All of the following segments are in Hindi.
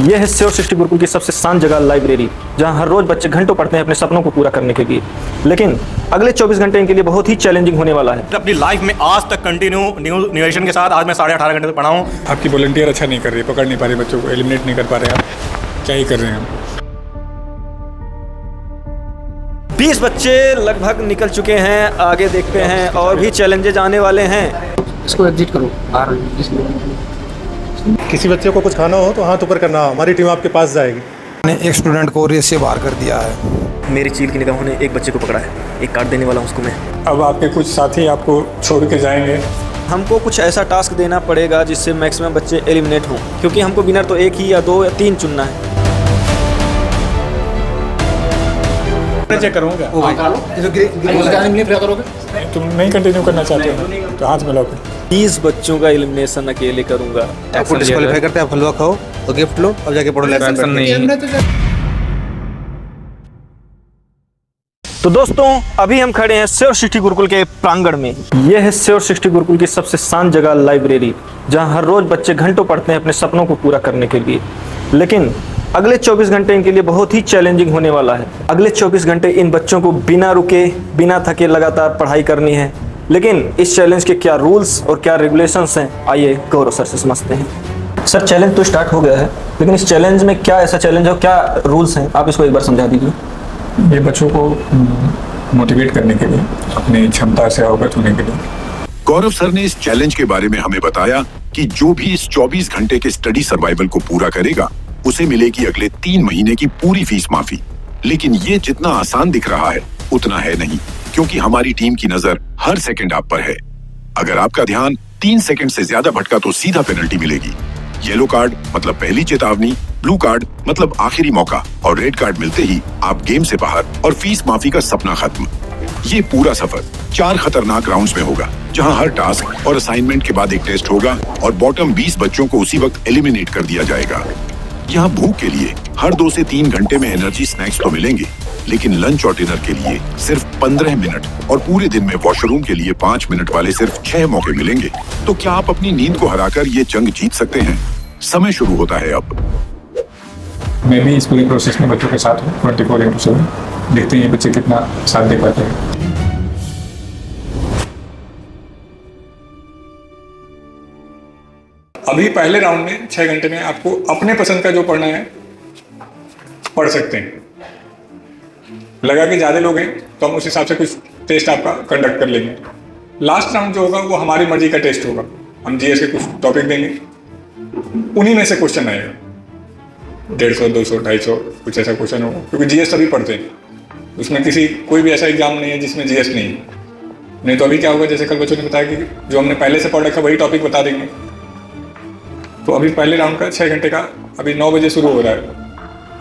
यह है श्योर सृष्टि गुरुकुल की सबसे शांत जगह लाइब्रेरी, जहां हर रोज बच्चे घंटों पढ़ते हैं अपने सपनों को पूरा करने के लिए। लेकिन अगले 24 घंटे इनके लिए बहुत ही चैलेंजिंग होने वाला है। अपनी लाइफ में आज तक कंटिन्यू न्यूट्रिशन के साथ आज मैं 18.5 घंटे पढ़ा हूँ। आपकी वॉलंटियर अच्छा नहीं कर रही, पकड़ नहीं पा रही बच्चों को, एलिमिनेट नहीं कर पा रहे आप, क्या ही कर रहे हैं हम। 20 बच्चे लगभग निकल चुके हैं, आगे देखते हैं और भी चैलेंजेज आने वाले हैं। इसको एग्जिट करो बाहर। किसी बच्चे को कुछ खाना हो तो हाथ ऊपर करना, हमारी टीम आपके पास जाएगी। ने एक स्टूडेंट को रेस से बाहर कर दिया है। मेरी चील की निगाहों ने एक बच्चे को पकड़ा है, एक कार्ड देने वाला हूं उसको मैं। अब आपके कुछ साथी आपको छोड़ के जाएंगे। हमको कुछ ऐसा टास्क देना पड़ेगा जिससे मैक्सिमम बच्चे एलिमिनेट हों, क्योंकि हमको विनर तो एक ही या 2 या 3 चुनना है। चेक करूँगा। तुम नहीं कंटिन्यू करना चाहते हो तो हाथ मिलाओ। 30 बच्चों का एलिमिनेशन अकेले करूंगा। आपको डिस्क्वालीफाई करते हैं, आप हलवा खाओ तो गिफ्ट लो, अब जाके पढ़ो लेसन। तो दोस्तों, अभी हम खड़े हैं श्योर सृष्टि गुरुकुल के प्रांगण में। यह है श्योर सृष्टि गुरुकुल की सबसे शांत जगह लाइब्रेरी, जहां हर रोज बच्चे घंटों पढ़ते हैं अपने सपनों को पूरा करने के लिए। लेकिन अगले 24 घंटे इनके लिए बहुत ही चैलेंजिंग होने वाला है। अगले 24 घंटे इन बच्चों को बिना रुके, बिना थके लगातार पढ़ाई करनी है। लेकिन इस चैलेंज के क्या रूल्स और क्या रेगुलेशंस हैं, आइए गौरव सर से समझते हैं। सर, चैलेंज तो स्टार्ट हो गया है, लेकिन इस चैलेंज में क्या ऐसा चैलेंज है, क्या रूल्स हैं, आप इसको एक बार समझा दीजिए। ये बच्चों को मोटिवेट करने के लिए, अपनी क्षमता से अवगत होने के लिए। गौरव सर ने इस चैलेंज के बारे में हमें बताया कि जो भी इस 24 घंटे के स्टडी सर्वाइवल को पूरा करेगा उसे मिलेगी अगले 3 महीने की पूरी फीस माफी। लेकिन ये जितना आसान दिख रहा है उतना है नहीं, क्योंकि हमारी टीम की नजर हर सेकंड आप पर है। अगर आपका ध्यान 3 सेकंड से ज्यादा भटका तो सीधा पेनल्टी मिलेगी। येलो कार्ड मतलब पहली चेतावनी, ब्लू कार्ड मतलब आखिरी मौका और रेड कार्ड मिलते ही आप गेम से बाहर और फीस माफी का सपना खत्म। ये पूरा सफर 4 खतरनाक राउंड्स में होगा, जहां हर टास्क और असाइनमेंट के बाद एक टेस्ट होगा और बॉटम 20 बच्चों को उसी वक्त एलिमिनेट कर दिया जाएगा। यहाँ भूख के लिए हर 2 से 3 घंटे में एनर्जी स्नैक्स तो मिलेंगे, लेकिन लंच और डिनर के लिए सिर्फ 15 मिनट और पूरे दिन में वॉशरूम के लिए 5 मिनट वाले सिर्फ 6 मौके मिलेंगे। तो क्या आप अपनी नींद को हराकर ये जंग जीत सकते हैं? समय शुरू होता है अब। मैं भी इस पूरे प्रोसेस में बच्चों के साथ हूँ 24/7। देखते हैं ये बच्चे कितना साथ दे पाते हैं। अभी पहले राउंड में 6 घंटे में आपको अपने पसंद का जो पढ़ना है पढ़ सकते हैं। लगा कि ज्यादा लोग हैं तो हम उस हिसाब से कुछ टेस्ट आपका कंडक्ट कर लेंगे। लास्ट राउंड जो होगा वो हमारी मर्जी का टेस्ट होगा। हम जीएस के कुछ टॉपिक देंगे, उन्हीं में से क्वेश्चन आएगा। 150, 200, 250 कुछ ऐसा क्वेश्चन होगा, क्योंकि जीएस सभी पढ़ते हैं। उसमें कोई भी ऐसा एग्जाम नहीं है जिसमें जीएस नहीं है। नहीं तो अभी क्या होगा, जैसे कल बच्चों ने बताया कि जो हमने पहले से पढ़ रखा वही टॉपिक बता देंगे। तो अभी पहले राउंड का 6 घंटे का अभी 9 बजे शुरू हो रहा है।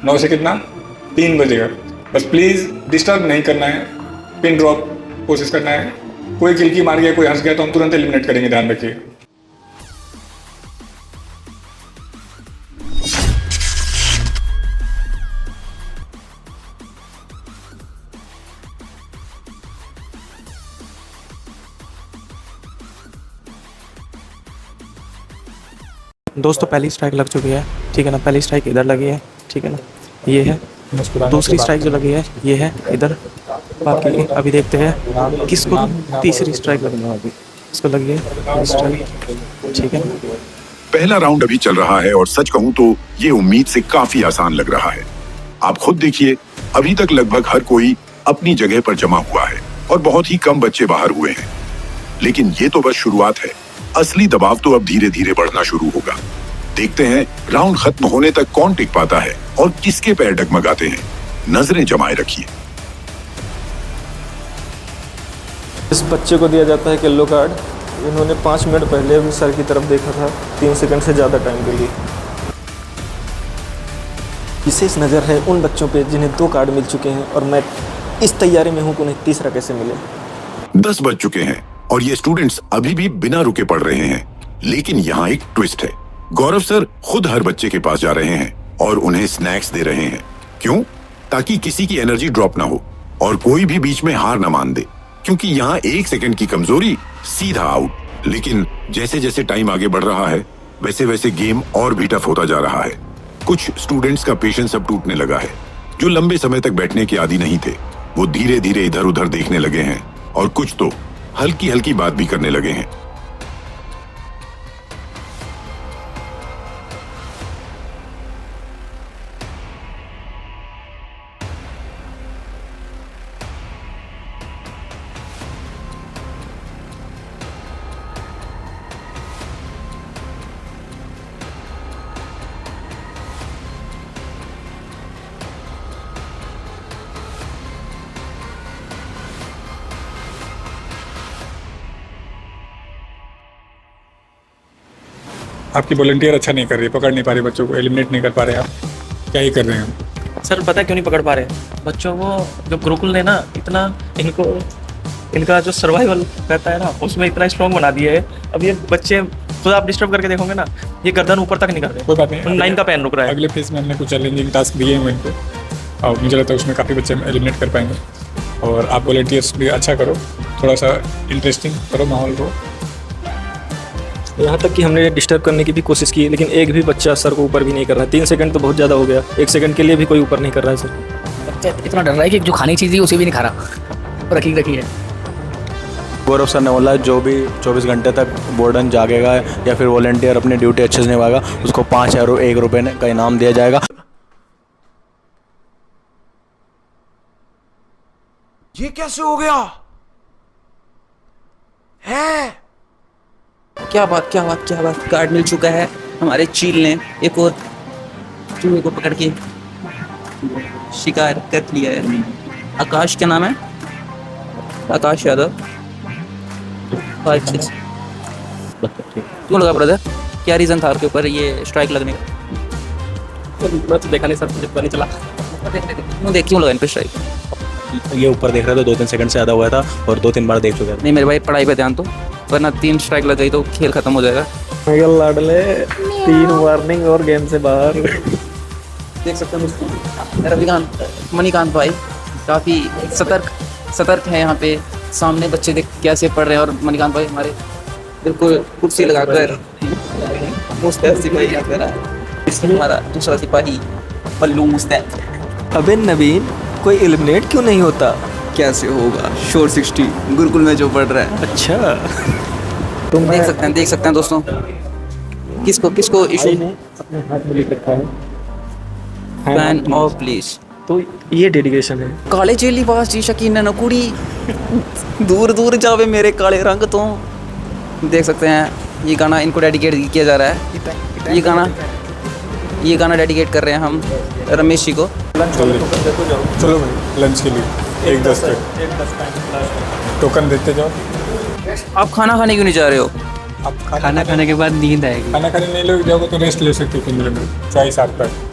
9 से कितना 3 बजेगा। बस प्लीज़ डिस्टर्ब नहीं करना है, पिन ड्रॉप कोशिश करना है। कोई किलकी मार गया, कोई हंस गया तो हम तुरंत एलिमिनेट करेंगे, ध्यान रखिए। दोस्तों, पहली स्ट्राइक लग चुकी है, ठीक है ना। पहली स्ट्राइक इधर लगी है, ठीक है ना, ये है। दूसरी स्ट्राइक जो लगी है ये है इधर। बाकी अभी देखते हैं किसको तीसरी स्ट्राइक लगनी है। अभी इसको लगी है स्ट्राइक, ठीक है। पहला राउंड अभी चल रहा है और सच कहूं तो ये उम्मीद से काफी आसान लग रहा है। आप खुद देखिए, अभी तक लगभग हर कोई अपनी जगह पर जमा हुआ है और बहुत ही कम बच्चे बाहर हुए हैं। लेकिन ये तो बस शुरुआत है, असली दबाव तो अब धीरे धीरे बढ़ना शुरू होगा। देखते हैं राउंड खत्म होने तक कौन टिक पाता है और किसके पैर डगमगाते हैं। नजरें जमाए रखिए। इस बच्चे को दिया जाता है येलो कार्ड। इन्होंने 5 मिनट पहले भी सर की तरफ देखा था, 3 सेकंड से ज़्यादा टाइम के लिए। विशेष नज़र है उन बच्चों पे जिन्हें 2 कार्ड मिल चुके हैं और मैं इस तैयारी में हूँ कि उन्हें तीसरा कैसे मिले। 10 बज चुके हैं और ये स्टूडेंट्स अभी भी बिना रुके पढ़ रहे हैं। लेकिन यहाँ एक ट्विस्ट है। गौरव सर खुद हर बच्चे के पास जा रहे हैं और उन्हें स्नैक्स दे रहे हैं। क्यों? ताकि किसी की एनर्जी ड्रॉप ना हो और कोई भी बीच में हार ना मान दे, क्योंकि यहाँ 1 सेकंड की कमजोरी सीधा आउट। लेकिन जैसे जैसे टाइम आगे बढ़ रहा है वैसे वैसे गेम और भी टफ होता जा रहा है। कुछ स्टूडेंट्स का पेशेंस अब टूटने लगा है। जो लंबे समय तक बैठने के आदी नहीं थे, वो धीरे धीरे इधर उधर देखने लगे हैं और कुछ तो हल्की हल्की बात भी करने लगे हैं। आपकी वॉलंटियर अच्छा नहीं कर रही, पकड़ नहीं पा रही बच्चों को, एलिमिनेट नहीं कर पा रहे आप, क्या ही कर रहे हैं? सर पता है क्यों नहीं पकड़ पा रहे बच्चों को? जो गुरुकुल ने ना इतना इनको इनका जो सर्वाइवल रहता है ना उसमें इतना स्ट्रॉन्ग बना दिया है। अब ये बच्चे खुद आप डिस्टर्ब करके देखोगे ना, ये गर्दन ऊपर तक नहीं कर रहे। कोई बात नहीं, 9 का पेन रुक रहा है। अगले फेज में हमने कुछ चैलेंजिंग टास्क दिए हैं इनको और मुझे लगता है उसमें काफ़ी बच्चे एलिमिनेट कर पाएंगे। और आप वॉलंटियर्स भी अच्छा करो, थोड़ा सा इंटरेस्टिंग करो माहौल को। यहाँ तक कि हमने डिस्टर्ब करने की भी कोशिश की, लेकिन एक भी बच्चा सर को ऊपर भी नहीं कर रहा है। 3 सेकंड तो बहुत ज़्यादा हो गया, 1 सेकंड के लिए भी कोई ऊपर नहीं कर रहा है सर। बच्चा इतना डर रहा है कि जो खाने की चीज़ है उसे भी नहीं खा रहा, रखी है। गौरव सर ने बोला जो भी 24 घंटे तक वार्डन जागेगा या फिर वॉलंटियर अपनी ड्यूटी अच्छे से निभाएगा उसको 5 या 1 रुपये का इनाम दिया जाएगा। ये कैसे हो गया है? क्या बात कार्ड मिल चुका है। हमारे चील ने एक और चूहे को पकड़ के शिकार कर लिया है। आकाश, क्या नाम है? आकाश यादव। 5-6 क्यों लगा ब्रदर? क्या रीज़न था आपके ऊपर ये स्ट्राइक लगने का? मैं तो देखा नहीं सर, मुझे पता नहीं चला। क्यों लगा इन पे स्ट्राइक? ये ऊपर देख रहे थे, 2-3 सेकंड से ज़्यादा हुआ था और 2-3 बार देख चुके थे। नहीं मेरे भाई, पढ़ाई पे ध्यान दो, वरना 3 स्ट्राइक लग गई तो खेल खत्म हो जाएगा। लाडले 3 वार्निंग और गेम से बाहर। देख सकते हैं दोस्तों, रविकांत मणिकांत भाई काफ़ी सतर्क है यहाँ पे। सामने बच्चे देख कैसे पढ़ रहे हैं और मणिकांत भाई हमारे बिल्कुल कुर्सी लगाकर मुस्तैद सिपाही हमारा दूसरा सिपाही पल्लू मुस्तैद। अबे नवीन, कोई एलिमिनेट क्यों नहीं होता? कैसे होगा? शोर 60 गुरुकुल में जो पढ़ रहा है। अच्छा, तुम देख सकते हैं दोस्तों, किसको इशू अपने हाथ में लिख रखा है फैन ऑफ प्लीज। तो ये डेडिकेशन है। काले जेली बास जी शकीन न कुड़ी दूर दूर जावे मेरे काले रंग तो। देख सकते हैं ये गाना इनको डेडिकेट किया जा रहा है। ये गाना डेडिकेट कर रहे हैं हम रमेश जी को। चलो भाई लंच के लिए 1:10 तक टोकन देते जाओ। आप खाना खाने क्यों नहीं जा रहे हो? आप खाना खाने के बाद नींद आएगी। खाना खाने नहीं लोग जाओगे तो रेस्ट ले सकते हो 15 मिनट, चॉइस आपका है।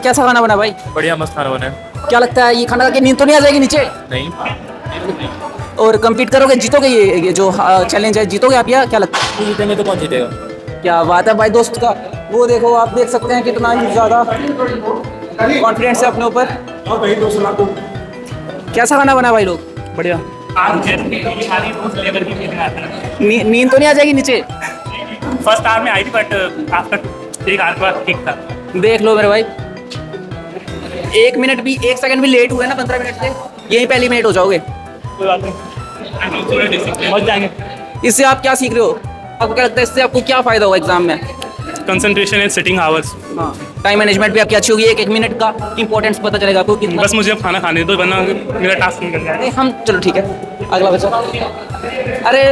कैसा खाना बना भाई? बढ़िया मस्त खाना बना है। क्या लगता है ये खाना खा के नींद तो नहीं आ जाएगी नीचे? नहीं। और कम्पीट करोगे, जीतोगे? ये जो चैलेंज है जीतोगे आप या क्या लगता है? जीतेंगे तो कौन जीतेगा? क्या बात है भाई दोस्त का। वो देखो, आप देख सकते हैं कितना ही ज़्यादा कॉन्फिडेंस है अपने ऊपर। कैसा खाना बना भाई लोग? बढ़िया। नींद तो नहीं आ जाएगी नीचे? फर्स्ट आवर में आई थी बट आफ्टर 1 आवर के बाद ठीक था। देख लो मेरे भाई, 1 मिनट भी 1 सेकंड भी लेट हुए ना 15 मिनट से, यही पहली मिनट हो जाओगे। कोई बात नहीं, मच जाएंगे। इससे आप क्या सीख रहे हो? आपको क्या लगता है इससे आपको क्या फ़ायदा होगा एग्जाम में? Concentration and sitting hours. हाँ, टाइम मैनेजमेंट भी आपकी अच्छी होगी। 1 मिनट का इंपॉर्टेंस पता चलेगा आपको कितना। बस मुझे अब खाना खाने दो वरना मेरा टास्क निकल जाएगा। नहीं हम, चलो ठीक है, अगला बच्चा। अरे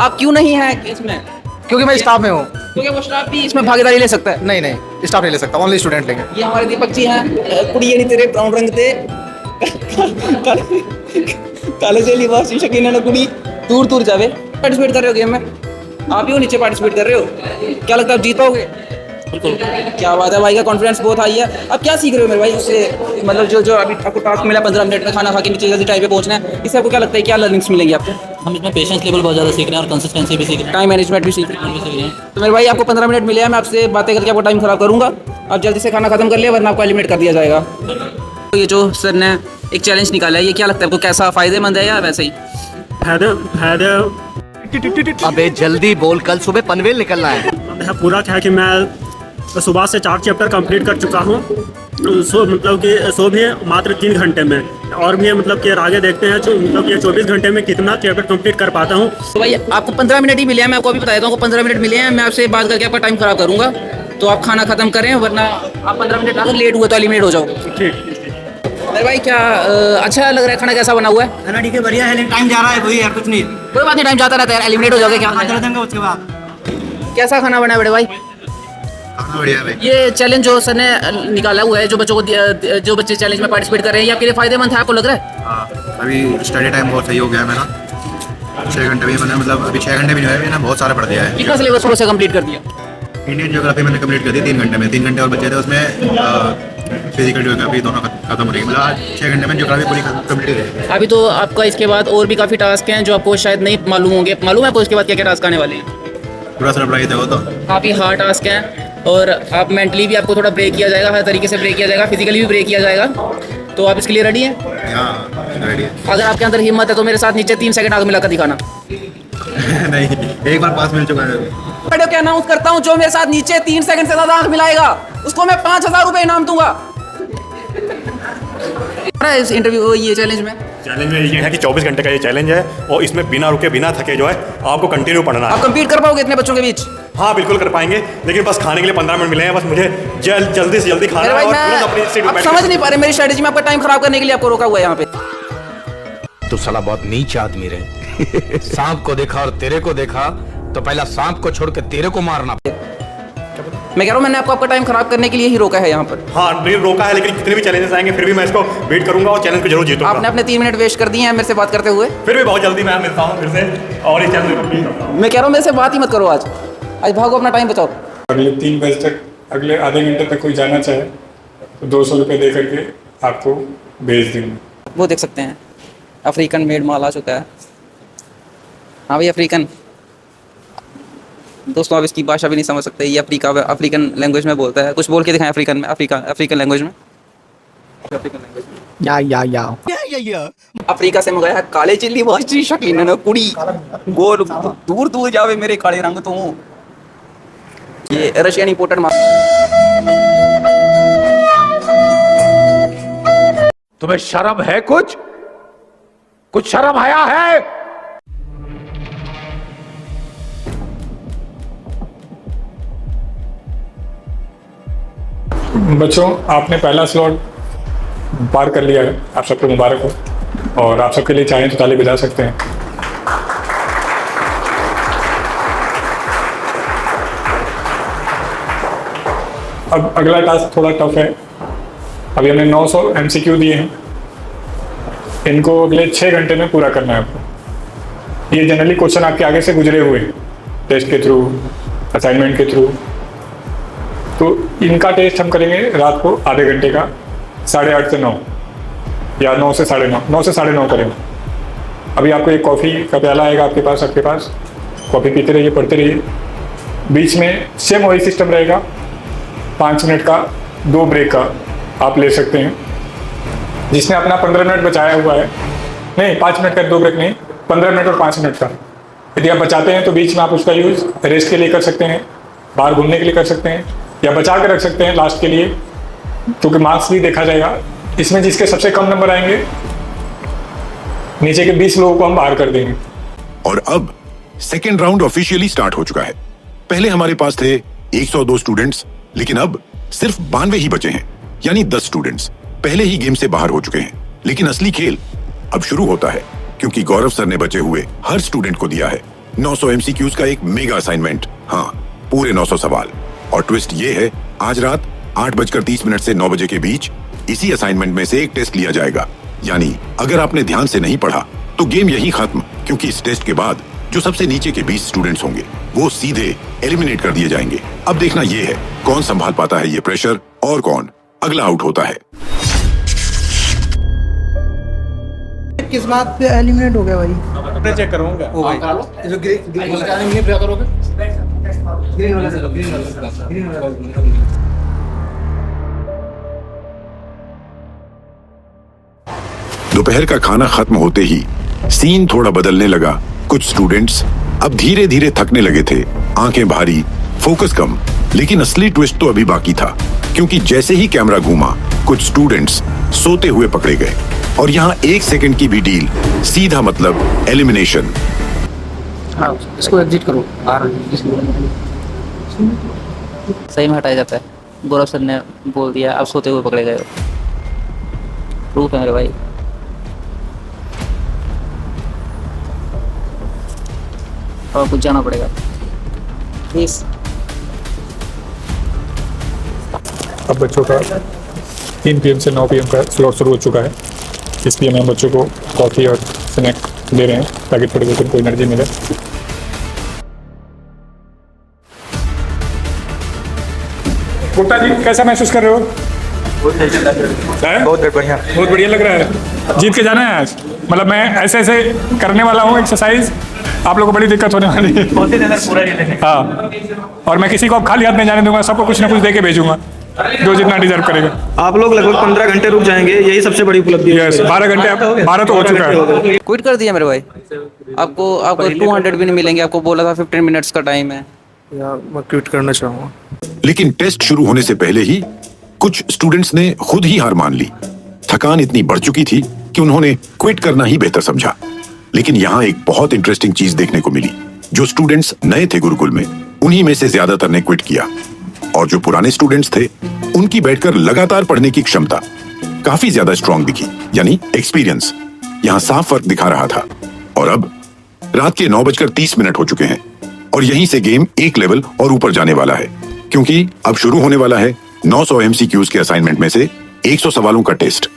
आप क्यों नहीं हैं इसमें? क्योंकि मैं स्टाफ में हूँ। क्योंकि वो स्टाफ भी इसमें भागीदारी ले सकता है। नहीं स्टाफ नहीं ले सकता, ओनली स्टूडेंट लेंगे। ये हमारे दीपक जी हैं। कुड़ी नहीं तेरे ब्राउन रंग थे काले से लिबास शकीन है ना कुड़ी दूर दूर जावे। पार्टिसिपेट कर रहे हो गेम में? आप ही हो नीचे पार्टिसिपेट कर रहे हो। क्या लगता है आप जीत पाओगे? क्या बात है, भाई का कॉन्फिडेंस बहुत हाई है। अब क्या सीख रहे हो मेरे भाई उससे, मतलब जो अभी आपको टास्क मिला 15 मिनट में खाना खा के नीचे जल्दी टाइम पे पहुंचना है, इससे आपको क्या लगता है क्या लर्निंग्स मिलेंगी आपको? हम इसमें पेशेंस लेवल बहुत ज़्यादा सीख रहे हैं और कंसिस्टेंसी भी सीख रहे हैं, टाइम मैनेजमेंट भी सीख रहे हैं। तो मेरे भाई आपको 15 मिनट मिले हैं, मैं आपसे बातें करके आपको टाइम खराब करूँगा। आप जल्दी से खाना खत्म कर लिया वरना आपको एलिमिनेट कर दिया जाएगा। तो ये जो सर ने एक चैलेंज निकाला है, ये क्या लगता है आपको, कैसा फ़ायदेमंद है या वैसे ही? अबे जल्दी बोल, कल सुबह पनवेल निकलना है। पूरा क्या है कि मैं सुबह से 4 चैप्टर कंप्लीट कर चुका हूँ, सो मतलब कि सो भी मात्र 3 घंटे में, और भी मतलब कि आगे देखते हैं मतलब ये 24 घंटे में कितना चैप्टर कंप्लीट कर पाता हूँ। तो भाई आपको 15 मिनट ही मिले हैं, मैं आपको अभी बता देता हूँ, 15 मिनट मिले हैं। मैं आपसे बात करके आपका टाइम खराब करूँगा, तो आप खाना खत्म करें वरना आप 15 मिनट अगर लेट हुए तो एलिमिनेट हो जाओगे। ठीक। अरे भाई क्या अच्छा लग रहा है खाना, कैसा बना हुआ है? खाना ठीक है, बढ़िया है, लेकिन टाइम जा रहा है वही यार, कुछ नहीं। कोई बात नहीं, टाइम जाता रहता है, एलिमिनेट हो जाओगे। क्या उसके बाद कैसा खाना बना है बड़े भाई? खाना बढ़िया भाई। ये चैलेंज जो सर ने निकाला हुआ है, जो बच्चों को जो बच्चे चैलेंज में पार्टिसिपेट कर रहे हैं, ये आपके लिए फायदेमंद है, आपको लग रहा है? हाँ, अभी स्टडी टाइम बहुत सही हो गया है मेरा, 6 घंटे में मैंने, मतलब अभी 6 घंटे भी नहीं हुए, मैंने बहुत सारा पढ़ दिया है। कितना सिलेबस प्रो से कंप्लीट कर दिया? इंडियन ज्योग्राफी मैंने कंप्लीट कर दी 3 घंटे में, 3 घंटे और बचे थे उसमें फिजिकल ज्योग्राफी दोनों खत्म हो रही है, मतलब आज 6 घंटे में ज्योग्राफी पूरी कंप्लीट है। अभी तो आपका इसके बाद और भी काफ़ी टास्क हैं जो आपको शायद नहीं मालूम होंगे। मालूम है आपको इसके बाद क्या क्या टास्क आने वाले हैं? पूरा सरप्राइज है वो तो। काफ़ी हार्ड टास्क हैं और आप मेंटली भी आपको थोड़ा ब्रेक किया जाएगा, हर तरीके से ब्रेक किया जाएगा, फिजिकली भी ब्रेक किया जाएगा। तो आप इसके लिए रेडी हैं? हाँ रेडी है। अगर आपके अंदर हिम्मत है तो मेरे साथ नीचे 3 सेकंड आगे मिलाकर दिखाना। नहीं, एक बार पास मिल चुका है। वीडियो के अनाउंस करता हूँ, जो मेरे साथ नीचे 3 सेकंड से ज़्यादा आंख मिलाएगा उसको मैं 5000 रुपये इनाम दूंगा। इस इंटरव्यू ये चैलेंज में ये है कि 24 घंटे का ये चैलेंज है और इसमें बिना रुके बिना थके जो है आपको कंटिन्यू पढ़ना है। आप कंप्लीट कर पाओगे इतने बच्चों के बीच? हाँ बिल्कुल कर पाएंगे, लेकिन बस खाने के लिए 15 मिनट मिले हैं, बस मुझे जल्दी से जल्दी खाना है और तुरंत अपनी सीट आप पे समझ नहीं पा रहे मेरी स्ट्रेटेजी में, आपका टाइम खराब करने के लिए आपको रोका हुआ है यहाँ पे। तू साला बहुत नीच आदमी रे। सांप को देखा और तेरे को देखा तो पहला सांप को छोड़ के तेरे को मारना। मैं कह रहा हूँ मैंने आपको आपका टाइम खराब करने के लिए ही रोका है यहाँ पर। हाँ रोका है, लेकिन कितने भी चैलेंजेस आएंगे फिर भी मैं इसको वेट करूंगा और चैलेंज को जरूर जीतूंगा। आपने अपने 3 मिनट वेस्ट कर दिए हैं मेरे से बात करते हुए। फिर भी बहुत जल्दी मैं मिलता हूँ फिर से और ये चैलेंज कंप्लीट करता हूँ। मैं कह रहा हूँ मेरे से बात ही मत करो आज भागो, अपना टाइम बचाओ। अगले 3 बजे तक, अगले आधे घंटे तक कोई जाना चाहे तो 200 रुपये दे करके आपको भेज देंगे। वो देख सकते हैं अफ्रीकन मेड माल आ चुका है। हाँ भाई अफ्रीकन दोस्तों, आप इसकी भाषा भी नहीं समझ सकते, ये अफ्रीकन लैंग्वेज में बोलता है। कुछ बोल के दिखाएं अफ्रीकन में, अफ्रीकन लैंग्वेज में। या अफ्रीका से मंगाया काले चिल्ली वाची शकीन न कुड़ी गोर दूर दूर जावे मेरे काले रंग तो। ये रशियन इंपोर्टेड माल। तुम्हें शर्म है? कुछ शर्म आया है? बच्चों, आपने पहला स्लॉट पार कर लिया है, आप सबको मुबारक हो और आप सबके लिए चाहें तो ताली बजा सकते हैं। अब अगला टास्क थोड़ा टफ है। अभी हमने 900 MCQ दिए हैं, इनको अगले 6 घंटे में पूरा करना है आपको। ये जनरली क्वेश्चन आपके आगे से गुजरे हुए टेस्ट के थ्रू, असाइनमेंट के थ्रू। तो इनका टेस्ट हम करेंगे रात को आधे घंटे का, 8:30 से 9 या 9 से 9:30, 9 से 9:30 करेंगे। अभी आपको एक कॉफ़ी का प्याला आएगा आपके पास कॉफ़ी पीते रहिए, पढ़ते रहिए। बीच में सेम वही सिस्टम रहेगा, 5 मिनट का 2 ब्रेक का आप ले सकते हैं। जिसने अपना 15 मिनट बचाया हुआ है, नहीं 5 मिनट का 2 ब्रेक नहीं, 15 मिनट और 5 मिनट का यदि आप बचाते हैं तो बीच में आप उसका यूज़ रेस्ट के लिए कर सकते हैं, बाहर घूमने के लिए कर सकते हैं, या बचा के रख सकते हैं लास्ट के लिए, क्योंकि मार्क्स भी देखा जाएगा। इसमें जिसके सबसे कम नंबर आएंगे, नीचे के 20 लोगों को हम बाहर कर देंगे। और अब सेकेंड राउंड ऑफिशियली स्टार्ट हो चुका है। पहले हमारे पास थे 102 स्टूडेंट्स, लेकिन अब सिर्फ 92 ही बचे हैं, यानी 10 स्टूडेंट्स पहले ही गेम से बाहर हो चुके हैं। लेकिन असली खेल अब शुरू होता है, क्योंकि गौरव सर ने बचे हुए हर स्टूडेंट को दिया है 900 MCQs का एक मेगा असाइनमेंट। हाँ, पूरे 900 सवाल। और ट्विस्ट ये है, आज रात 8:30 से 9 बजे के बीच इसी असाइनमेंट में से एक टेस्ट लिया जाएगा। यानी अगर आपने ध्यान से नहीं पढ़ा तो गेम यहीं खत्म, क्योंकि इस टेस्ट के बाद जो सबसे नीचे के 20 स्टूडेंट्स होंगे वो सीधे एलिमिनेट कर दिए जाएंगे। अब देखना ये है कौन संभाल पाता है ये प्रेशर और कौन अगला आउट होता है। किस बात पे एलिमिनेट हो गया भाई? मैं चेक करूंगा। ओ भाई जो ग्रीन क्या करोगे? ग्रीन वाला से लो, ग्रीन वाला। दोपहर का खाना खत्म होते ही सीन थोड़ा बदलने लगा। कुछ स्टूडेंट्स अब धीरे धीरे थकने लगे थे, आंखें भारी, फोकस कम। लेकिन असली ट्विस्ट तो अभी बाकी था, क्योंकि जैसे ही कैमरा घूमा कुछ स्टूडेंट्स सोते हुए पकड़े गए और यहाँ 1 सेकंड की भी डील सीधा मतलब एलिमिनेशन। हाँ, इसको एग्जिट करो। सही में हटाया जाता है। गौरव सर ने बोल दिया, अब सोते हुए पकड़े गए। प्रूफ है मेरे भाई। और कुछ जाना पड़ेगा प्लीज। अब बच्चों का 3 PM से 9 PM का स्लॉट शुरू हो चुका है, इसलिए हम बच्चों को कॉफ़ी और स्नैक दे रहे हैं ताकि थोड़ी देर उनको एनर्जी मिले। गुप्ता जी कैसा महसूस कर रहे हो? बहुत बढ़िया लग रहा है। जीत के जाना है आज। मतलब मैं ऐसे ऐसे करने वाला हूँ एक्सरसाइज, आप लोगों को बड़ी दिक्कत होने वाली है। हाँ, और मैं किसी को अब खाली हाथ नहीं जाने दूंगा, सबको कुछ ना कुछ दे के भेजूंगा जो जितना डिजर्व करेगा। आप लोग लगभग 15 घंटे रुक जाएंगे, यही सबसे बड़ी उपलब्धि है। 12 घंटे, 12 तो हो चुका है। क्विट कर दिया मेरे भाई। आपको 200 भी नहीं मिलेंगे। आपको बोला था 15 मिनट्स का टाइम है। यार मैं क्विट करना चाहूँगा। लेकिन टेस्ट शुरू होने से पहले ही कुछ स्टूडेंट्स ने खुद ही हार मान ली। थकान इतनी बढ़ चुकी थी कि उन्होंने क्विट करना ही बेहतर समझा। लेकिन यहाँ एक बहुत इंटरेस्टिंग चीज देखने को मिली। जो स्टूडेंट्स नए थे गुरुकुल में, उन्हीं में से ज्यादातर ने क्विट किया, और जो पुराने स्टूडेंट्स थे उनकी बैठकर लगातार पढ़ने की क्षमता काफी ज्यादा स्ट्रांग दिखी, यानी एक्सपीरियंस यहाँ साफ फर्क दिखा रहा था। और अब रात के 9:30 हो चुके हैं और यहीं से गेम एक लेवल और ऊपर जाने वाला है, क्योंकि अब शुरू होने वाला है 900 MCQs के असाइनमेंट में से 100 सवालों का टेस्ट।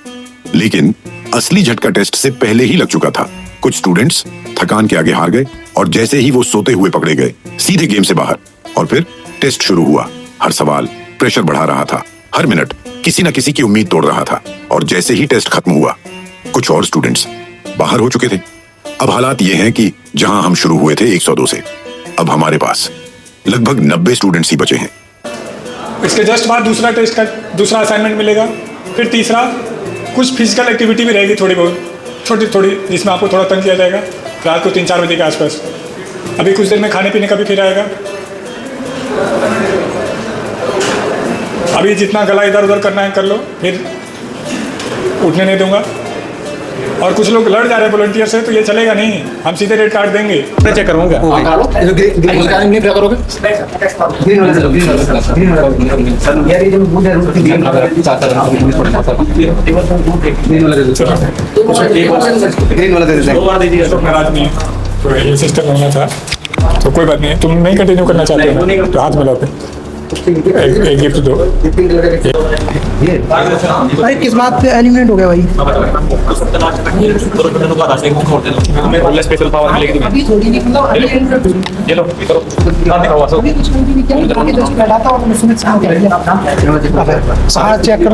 लेकिन असली झटका टेस्ट से पहले ही लग चुका था। कुछ स्टूडेंट्स थकान के आगे हार गए और जैसे ही वो सोते हुए पकड़े गए, सीधे गेम से बाहर। और फिर टेस्ट शुरू हुआ। हर सवाल प्रेशर बढ़ा रहा था, हर मिनट किसी न किसी की उम्मीद तोड़ रहा था। और जैसे ही टेस्ट खत्म हुआ, कुछ और स्टूडेंट्स बाहर हो चुके थे। अब हालात ये हैं कि जहां हम शुरू हुए थे 102 से, अब हमारे पास लगभग 90 स्टूडेंट्स ही बचे हैं। इसके जस्ट बाद दूसरा टेस्ट का दूसरा असाइनमेंट मिलेगा, फिर तीसरा। कुछ फिजिकल एक्टिविटी भी रहेगी थोड़ी बहुत, छोटी थोड़ी, जिसमें आपको थोड़ा तंग किया जाएगा रात को 3-4 बजे के आसपास। अभी कुछ देर में खाने पीने का भी फिर आएगा। अभी जितना गला इधर उधर करना है कर लो, फिर उठने नहीं दूंगा। और कुछ लोग लड़ जा रहे हैं वॉलंटियर से, तो ये चलेगा नहीं, हम सीधे रेड कार्ड देंगे। मैं चेक करूँगा। तो ये सिस्टम होना था, तो कोई बात नहीं। तुम नहीं कंटिन्यू करना चाहते हो तो हाथ मिलाओ, एक गिफ्ट दो। भाई किस बात पे एलिमिनेट हो गया भाई? चेक कर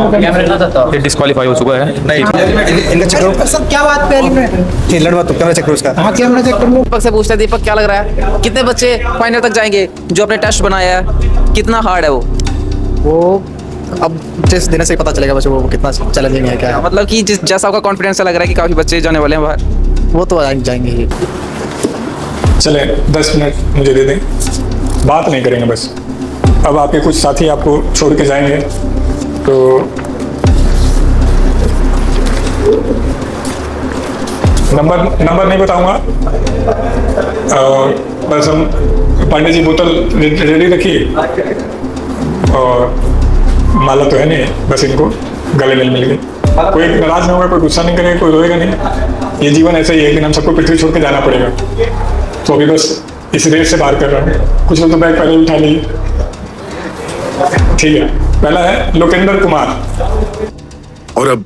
डिस्क्वालीफाई हो चुका है। नहीं, सब क्या बात पे एलिमिनेट? लड़वा तो कैमरा चेक करो उसका। हाँ कैमरा चेक कर लो। दीपक से पूछता है, दीपक क्या लग रहा है, कितने बच्चे फाइनल तक जाएंगे? जो आपने टेस्ट बनाया है कितना हार्ड है वो अब टेस्ट देने से ही पता चलेगा बच्चों को कितना चैलेंजिंग है क्या है। मतलब कि जैसा आपका कॉन्फिडेंस लग रहा है कि काफी बच्चे जाने वाले हैं बाहर, वो तो जाएंगे ही। चले 10 मिनट मुझे दे दें, बात नहीं करेंगे बस। अब आपके कुछ साथी आपको छोड़ के जाएंगे, तो नंबर नहीं बताऊंगा। और बस हम पांडे जी बोतल रेडी रखिए, और माला तो है नहीं, बस इनको गले मिल गई। कोई नाराज नहीं होगा, कोई गुस्सा नहीं करेगा, कोई रोएगा नहीं। ये जीवन ऐसा ही है, लेकिन हम सबको पृथ्वी छोड़ के जाना पड़ेगा। तो अभी बस इस रेस से बाहर कर रहा हूँ। कुछ लोग तो बैग पहले उठा लिए। ठीक है, पहला है लोकेंद्र कुमार। और अब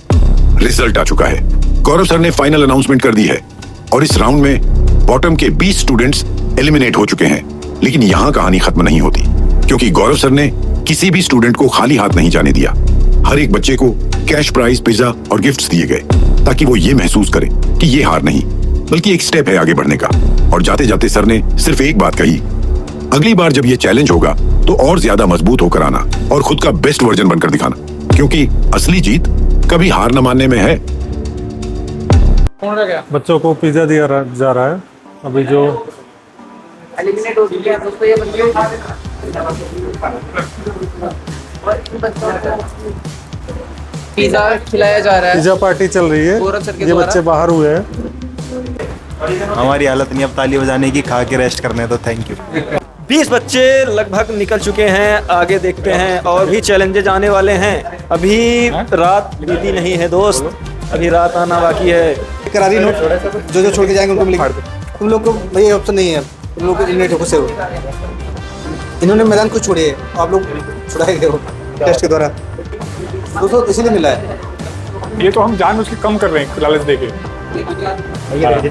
रिजल्ट आ चुका है। गौरव सर ने फाइनल अनाउंसमेंट कर दी है और इस राउंड में बॉटम के 20 स्टूडेंट्स एलिमिनेट हो चुके हैं। लेकिन यहाँ कहानी खत्म नहीं होती, क्योंकि गौरव सर ने किसी भी स्टूडेंट को खाली हाथ नहीं जाने दिया। हर एक बच्चे को कैश प्राइज, पिज्जा और गिफ्ट्स दिए गए, ताकि वो ये महसूस करे कि ये हार नहीं बल्कि एक स्टेप है आगे बढ़ने का। और जाते जाते सर ने सिर्फ एक बात कही, अगली बार जब ये चैलेंज होगा तो और ज्यादा मजबूत होकर आना और खुद का बेस्ट वर्जन बनकर दिखाना, क्योंकि असली जीत कभी हार न मानने में है। बच्चों को पिज्जा दिया जा रहा है। अभी जो एलिमिनेट हो चुके हैं दोस्तों ये बच्चे। पिज्जा खिलाया जा रहा है, पिज्जा पार्टी चल रही है। ये बच्चे बाहर हुए हैं। हमारी हालत नहीं अब ताली बजाने की, खा के रेस्ट करने तो थैंक यू। 20 बच्चे लगभग निकल चुके हैं, आगे देखते हैं और भी चैलेंजेज आने वाले हैं। अभी रात बीती नहीं है दोस्त, अभी रात आना बाकी है। करारी नोट जो जो छोड़ के जाएंगे उनको मिलेगा। तुम लोग को भाई ये ऑप्शन नहीं है, तुम लोग को एलिमिनेट हो से हो। इन्होंने मैदान को छोड़े, आप लोग छुड़ाए गए हो टेस्ट के दौरान। दोस्तों इसीलिए मिला है। ये तो हम जानबूझ के कम कर रहे हैं लालच देके।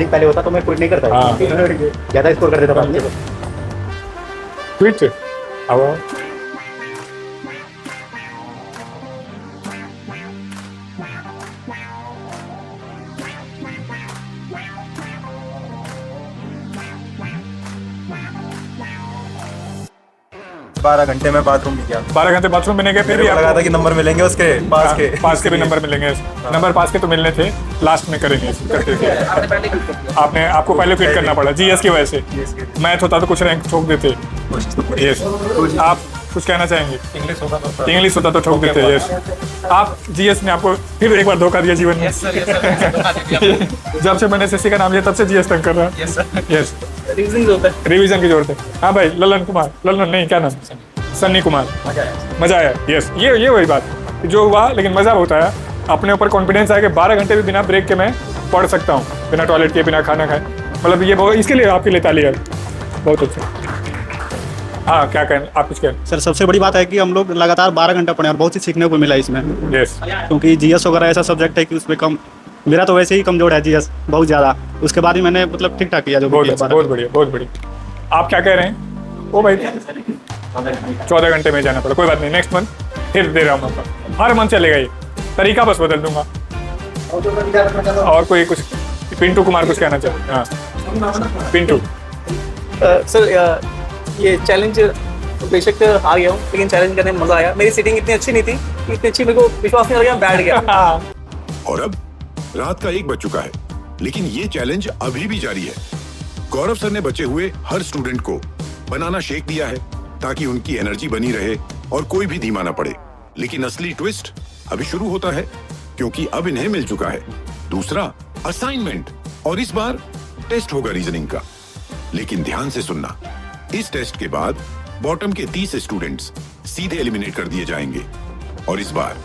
पहले होता तो मैं क्विट नहीं करता, ज्यादा स्कोर कर देता। क्विट अब 12 घंटे में बाथरूम भी गया। 12 घंटे बाथरूम में नहीं गए, फिर भी लगा था कि नंबर मिलेंगे उसके पास के भी नंबर मिलेंगे। नंबर पास के तो मिलने थे, लास्ट में करेंगे करते थे। आपको पहले क्विट करना पड़ा जीएस की वजह से। मैथ होता तो कुछ रैंक ठोक देते। यस, आप कुछ कहना चाहेंगे? इंग्लिश होता तो ठोक देते। यस, आप जीएस ने आपको फिर एक बार धोखा दिया जीवन में। जब से मैंने एसएससी का नाम लिया तब से जीएस तंग कर रहा है। यस, रिवीजन की जरूरत है। हाँ भाई, ललन नहीं, क्या नाम, सन्नी कुमार। मजा आया। यस, ये वही बात जो हुआ, लेकिन मजा बहुत आया। अपने ऊपर कॉन्फिडेंस आया कि 12 घंटे भी बिना ब्रेक के मैं पढ़ सकता हूँ, बिना टॉयलेट के, बिना खाना खाए। मतलब ये बहुत, इसके लिए आपके लिए ताली है। बहुत अच्छा। हाँ, क्या कहें आप? कुछ कहें सर। सबसे बड़ी बात है कि हम लोग लगातार 12 घंटा पढ़े और बहुत ही सीखने को मिला इसमें। यस, क्योंकि जीएस वगैरह ऐसा सब्जेक्ट है कि उसमें कम, मेरा तो वैसे ही कमजोर है जीएस बहुत ज़्यादा। उसके बाद ही मैंने मतलब ठीक ठाक किया जो बहुत अच्छा, बहुत बढ़िया, बहुत बढ़िया। आप क्या कह रहे हैं? ओ भाई 14 घंटे में जाना पड़ा, कोई बात नहीं, नेक्स्ट मंथ फिर दे रहा हूँ मौका। हर मंथ चलेगा ये, तरीका बस बदल दूंगा। और कोई कुछ? पिंटू कुमार कुछ कहना चाहते? हाँ पिंटू। सर ये चैलेंज बेशक हार गया हूँ, लेकिन चैलेंज करने में मजा आया। मेरी सीटिंग इतनी अच्छी नहीं थी, इतनी अच्छी मेरे को विश्वास नहीं लगा, बैठ गया। और अब रात का 1 बज चुका है, लेकिन ये चैलेंज अभी भी जारी है। गौरव सर ने बचे हुए हर स्टूडेंट को बनाना शेक दिया है, ताकि उनकी एनर्जी बनी रहे और कोई भी धीमा ना पड़े। लेकिन असली ट्विस्ट अभी शुरू होता है, क्योंकि अब इन्हें मिल चुका है दूसरा असाइनमेंट, और इस बार टेस्ट होगा रीजनिंग का। लेकिन ध्यान से सुनना, इस टेस्ट के बाद बॉटम के 30 स्टूडेंट्स सीधे एलिमिनेट कर दिए जाएंगे। और इस बार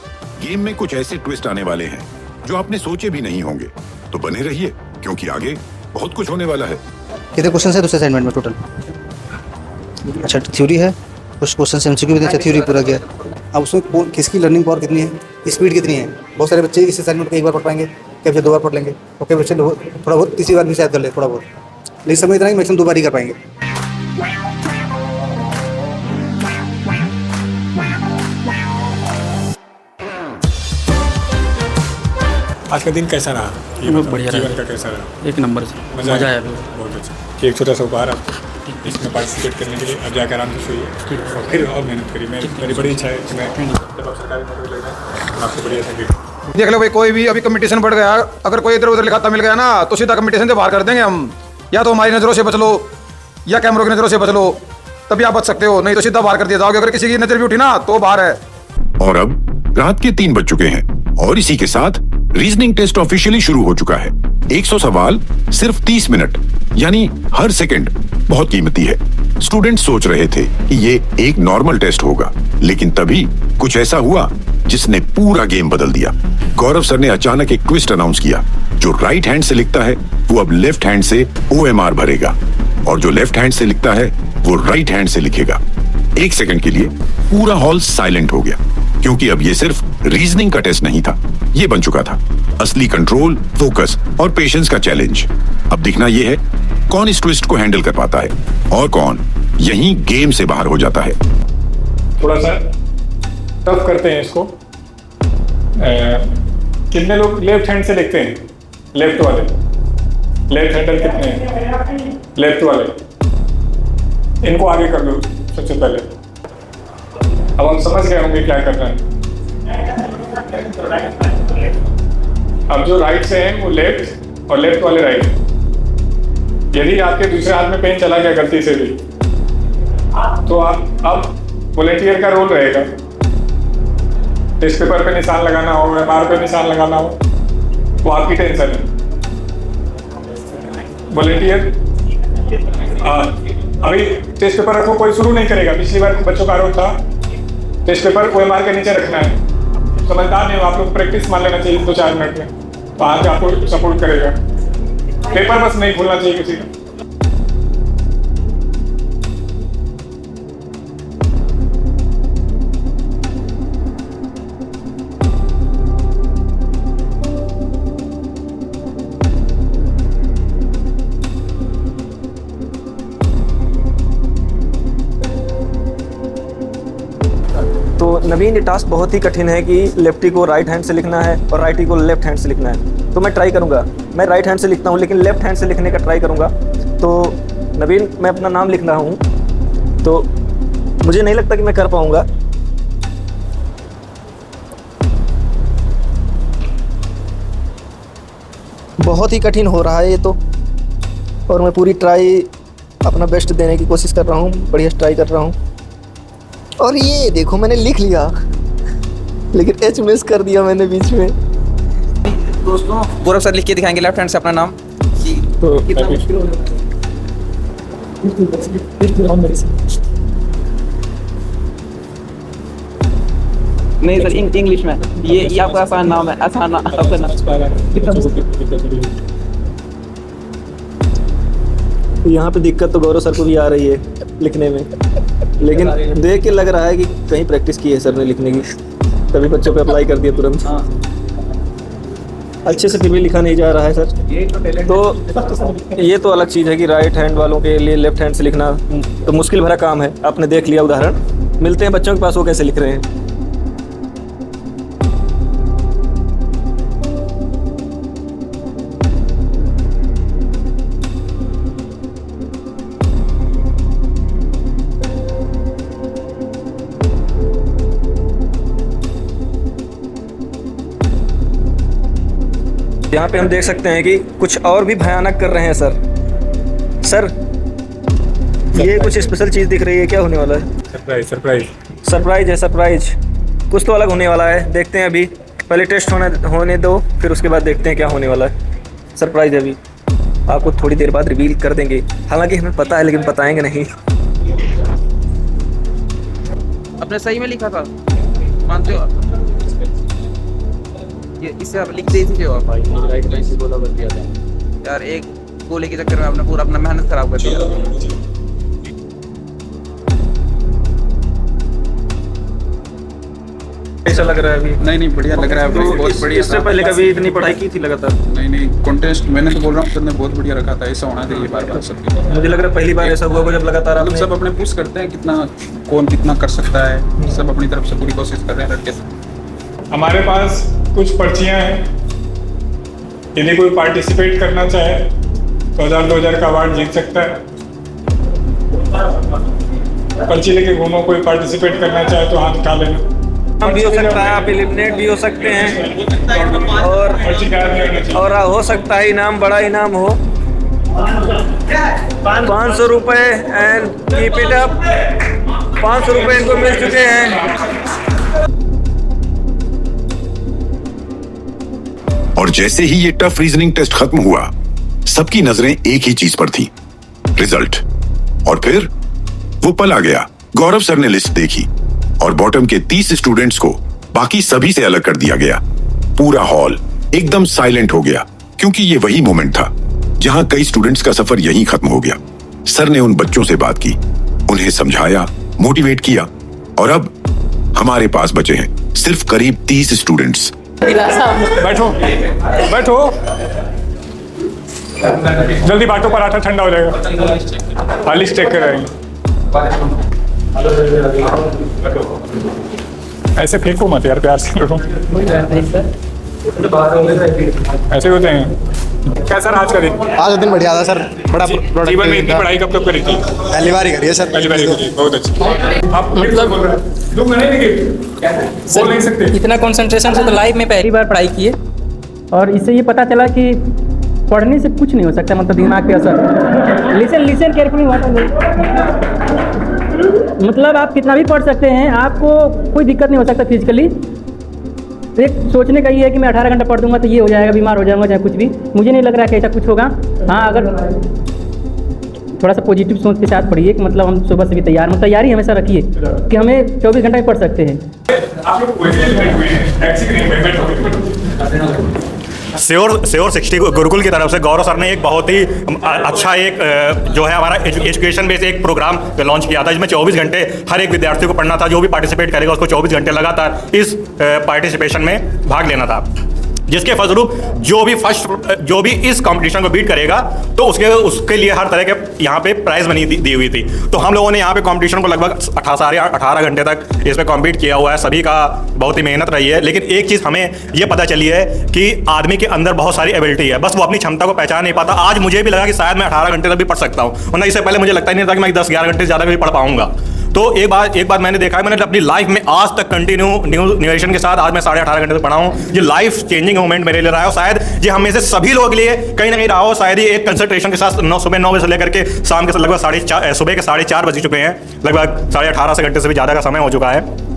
गेम में कुछ ऐसे ट्विस्ट आने वाले हैं जो आपने सोचे भी नहीं होंगे। तो बने रहिए, क्योंकि आगे बहुत कुछ होने वाला है। कितने क्वेश्चन है दूसरे असाइनमेंट में टोटल? अच्छा, थ्योरी है, कुछ क्वेश्चन एमसीक्यू भी। अच्छा, थ्योरी पूरा गया। अब उसमें किसकी लर्निंग पावर कितनी है, स्पीड कितनी है? बहुत सारे बच्चे इस असाइनमेंट को 1 बार पढ़ पाएंगे, कई बच्चे 2 बार पढ़ लेंगे, और कई बच्चे थोड़ा बहुत तीसरी बार भी शायद कर ले थोड़ा बहुत, लेकिन समय इतना ही मैक्सिमम 2 बार ही कर पाएंगे। आज का दिन कैसा रहा? बहुत बढ़िया रहा। जीवन का कैसा रहा? 1 नंबर से मजा आया। बहुत अच्छा। एक छोटा सा उपहार आपको इसमें पार्टिसिपेट करने के लिए। अब जाकर आराम से सोइए और फिर और मेहनत करिए। मेरी बड़ी इच्छा है कि मैं जब आप सरकारी नौकरी लग जाए आपको बढ़िया सा गिफ्ट। देख लो भाई, कोई भी अभी कंपटीशन बढ़ गया, अगर कोई इधर उधर लिखाता मिल गया ना तो सीधा कंपटीशन से बाहर कर देंगे हम। या तो हमारी नज़रों से बच लो या कैमरों की नज़रों से बच लो, तभी आप बच सकते हो, नहीं तो सीधा बाहर कर दिया जाओगे। अगर किसी की नज़र भी उठी ना तो बाहर है। और अब रात के 3 बज चुके हैं और इसी के साथ रीजनिंग टेस्ट ऑफिशियली शुरू हो चुका है। 100 सवाल, सिर्फ 30 मिनट, यानी हर सेकंड बहुत कीमती है। स्टूडेंट सोच रहे थे कि ये एक नॉर्मल टेस्ट होगा, लेकिन तभी कुछ ऐसा हुआ जिसने पूरा गेम बदल दिया। गौरव सर ने अचानक एक ट्विस्ट अनाउंस किया। जो राइट हैंड से लिखता है वो अब लेफ्ट हैंड से OMR भरेगा, और जो लेफ्ट हैंड से लिखता है वो राइट हैंड से लिखेगा। 1 सेकंड के लिए पूरा हॉल साइलेंट हो गया, क्योंकि अब ये सिर्फ रीजनिंग का टेस्ट नहीं था, ये बन चुका था असली कंट्रोल, फोकस और पेशेंस का चैलेंज। अब दिखना ये है कौन इस ट्विस्ट को हैंडल कर पाता है और कौन यहीं गेम से बाहर हो जाता है। थोड़ा सा टफ करते हैं इसको। कितने लोग लेफ्ट हैंड से लिखते हैं? लेफ्ट वाले लेफ्ट हैंडल कितने हैं? लेफ्ट वाले, इनको आगे कर लो सबसे पहले। अब हम समझ गए होंगे क्या करना है। अब जो राइट से हैं वो लेफ्ट और लेफ्ट वाले राइट। यदि आपके दूसरे हाथ में पेन चला गया गलती से भी, तो आप अब वॉलेंटियर का रोल रहेगा। टेस्ट पेपर पे निशान लगाना हो, MR पे निशान लगाना हो, वो आपकी टेंशन है। वॉलेंटियर अभी टेस्ट पेपर रखो, कोई शुरू नहीं करेगा। पिछली बार बच्चों का आरोप था टेस्ट पेपर को MR के नीचे रखना है। समझदार नहीं हो आप लोग, प्रैक्टिस मान लेना चाहिए 2-4 मिनट में, तो आज आपको सपोर्ट करेगा। पेपर बस नहीं खोलना चाहिए किसी का। तो नवीन, ये टास्क बहुत ही कठिन है कि लेफ्टी को राइट हैंड से लिखना है और राइटी को लेफ्ट हैंड से लिखना है। तो मैं ट्राई करूंगा। मैं राइट हैंड से लिखता हूं लेकिन लेफ्ट हैंड से लिखने का ट्राई करूंगा। तो नवीन, मैं अपना नाम लिख रहा हूं, तो मुझे नहीं लगता कि मैं कर पाऊंगा। बहुत ही कठिन हो रहा है ये तो, और मैं पूरी ट्राई अपना बेस्ट देने की कोशिश कर रहा हूँ, बढ़िया ट्राई कर रहा हूँ। और ये देखो मैंने लिख लिया, लेकिन एच मिस कर दिया मैंने बीच में। दोस्तों गौरव सर लिख के दिखाएंगे लेफ्ट हैंड से अपना नाम। तो कितना मुश्किल हो नहीं सर, इंग्लिश में ये आपका आसान नाम है, आसान आपका नाम। यहाँ पे दिक्कत तो गौरव सर को भी आ रही है लिखने में, लेकिन देख के लग रहा है कि कहीं प्रैक्टिस की है सर ने लिखने की, तभी बच्चों पे अप्लाई कर दिया तुरंत। अच्छे से फिर भी लिखा नहीं जा रहा है सर। तो ये तो अलग चीज़ है कि राइट हैंड वालों के लिए लेफ्ट हैंड से लिखना तो मुश्किल भरा काम है। आपने देख लिया उदाहरण। मिलते हैं बच्चों के पास, वो कैसे लिख रहे हैं। यहाँ पे हम देख सकते हैं कि कुछ और भी भयानक कर रहे हैं सर। ये कुछ स्पेशल चीज़ दिख रही है, क्या होने वाला है? सरप्राइज है, सरप्राइज। कुछ तो अलग होने वाला है, देखते हैं अभी। पहले टेस्ट होने दो, फिर उसके बाद देखते हैं क्या होने वाला है। सरप्राइज है, अभी आपको थोड़ी देर बाद रिवील कर देंगे। हालांकि हमें पता है लेकिन बताएंगे नहीं। आपने सही में लिखा था, मानते हो आप? इससे आप लिख देते थे आप राइट लाइन से बोला कर दिया था यार। एक गोले के चक्कर में आपने पूरा अपना मेहनत खराब कर दिया। कैसा लग रहा है अभी? नहीं बढ़िया लग रहा है। तो बहुत बढ़िया। इससे पहले कभी इतनी पढ़ाई की थी लगातार? नहीं कॉन्टेस्ट मैंने तो बोल रहा हूँ सर ने बहुत बढ़िया रखा था। ऐसा होना चाहिए बार सबके। मुझे लग रहा है पहली बार ऐसा हुआ जब लगातार आप सब अपने पुश करते हैं कितना कौन कितना कर सकता है। सब अपनी तरफ से पूरी कोशिश कर रहे हैं लड़के से। हमारे पास कुछ पर्चियां हैं, यदि कोई पार्टिसिपेट करना चाहे तो 2000 का अवार्ड जीत सकता है। पर्ची लेके घूमो, कोई पार्टिसिपेट करना चाहे तो हाथ उठा लेना। भी हो सकता है, आप एलिमिनेट भी हो सकते हैं, और हो सकता है इनाम बड़ा इनाम हो। 500 रुपये एंड कीप इट अप। 500 रुपये इनको मिल चुके हैं। और जैसे ही ये टफ रीजनिंग टेस्ट खत्म हुआ, सबकी नजरें एक ही चीज पर थी, रिजल्ट। और फिर वो पल आ गया। गौरव सर ने लिस्ट देखी और बॉटम के 30 स्टूडेंट्स को बाकी सभी से अलग कर दिया गया। पूरा हॉल एकदम साइलेंट हो गया, क्योंकि ये वही मोमेंट था जहां कई स्टूडेंट्स का सफर यहीं खत्म हो गया। सर ने उन बच्चों से बात की, उन्हें समझाया, मोटिवेट किया, और अब हमारे पास बचे हैं सिर्फ करीब 30 स्टूडेंट्स। बैठो बैठो। जल्दी बांटो, पराठा ठंडा हो जाएगा। खाली स्टेक कराएंगे। ऐसे फेंको मत यार, प्यार से करो। ऐसे होते हैं। कैसा रहा आज का दिन? आज का दिन बढ़िया था सर, बड़ा जीवन में इतनी पढ़ाई कब करी थी? पहली बार ही करी है सर। पहली बार करी, बहुत अच्छा। आप मतलब बोल नहीं सकते इतना कंसंट्रेशन से तो लाइफ में पहली बार पढ़ाई की है। और इससे ये पता चला कि पढ़ने से कुछ नहीं हो सकता, मतलब दिमाग पे असर। लिसन केयरफुली, मतलब आप कितना भी पढ़ सकते हैं, आपको कोई दिक्कत नहीं हो सकता फिजिकली। एक सोचने का ये है कि मैं 18 घंटा पढ़ दूंगा तो ये हो जाएगा, बीमार हो जाऊंगा चाहे कुछ भी। मुझे नहीं लग रहा कि ऐसा कुछ होगा। हाँ, अगर थोड़ा सा पॉजिटिव सोच के साथ पढ़िए कि मतलब हम सुबह से भी तैयार, मतलब तैयारी हमेशा रखिए कि हमें 24 घंटा में पढ़ सकते हैं। श्योर 60 गुरुकुल की तरफ से गौरव सर ने एक बहुत ही अच्छा एक जो है हमारा एजुकेशन बेस एक प्रोग्राम लॉन्च किया था, जिसमें 24 घंटे हर एक विद्यार्थी को पढ़ना था। जो भी पार्टिसिपेट करेगा उसको 24 घंटे लगातार इस पार्टिसिपेशन में भाग लेना था, जिसके फलस्वरूप जो भी इस कंपटीशन को बीट करेगा तो उसके लिए हर तरह के यहाँ पे प्राइज मनी दी हुई थी। तो हम लोगों ने यहाँ पे कंपटीशन को लगभग 18 घंटे तक इस पे कॉम्पीट किया हुआ है। सभी का बहुत ही मेहनत रही है। लेकिन एक चीज़ हमें ये पता चली है कि आदमी के अंदर बहुत सारी एबिलिटी है, बस वो अपनी क्षमता को पहचान नहीं पाता। आज मुझे भी लगा कि शायद मैं 18 घंटे तक भी पढ़ सकता हूँ, वरना इससे पहले मुझे लगता ही नहीं था कि मैं 10-11 घंटे से ज़्यादा भी पढ़ पाऊंगा। तो एक बात मैंने देखा है, मैंने अपनी लाइफ में आज तक कंटिन्यूएशन के साथ आज मैं 18.5 घंटे तक पढ़ा हूँ। ये लाइफ चेंजिंग मोमेंट मेरे लिए रहा है, शायद ये हम में से सभी लोगों के लिए कहीं ना कहीं रहा हो। शायद ही एक कंसंट्रेशन के साथ सुबह 9 बजे से लेकर के शाम के लगभग सुबह के 4:30 बज चुके हैं, लगभग 18.5 घंटे से भी ज़्यादा का समय हो चुका है।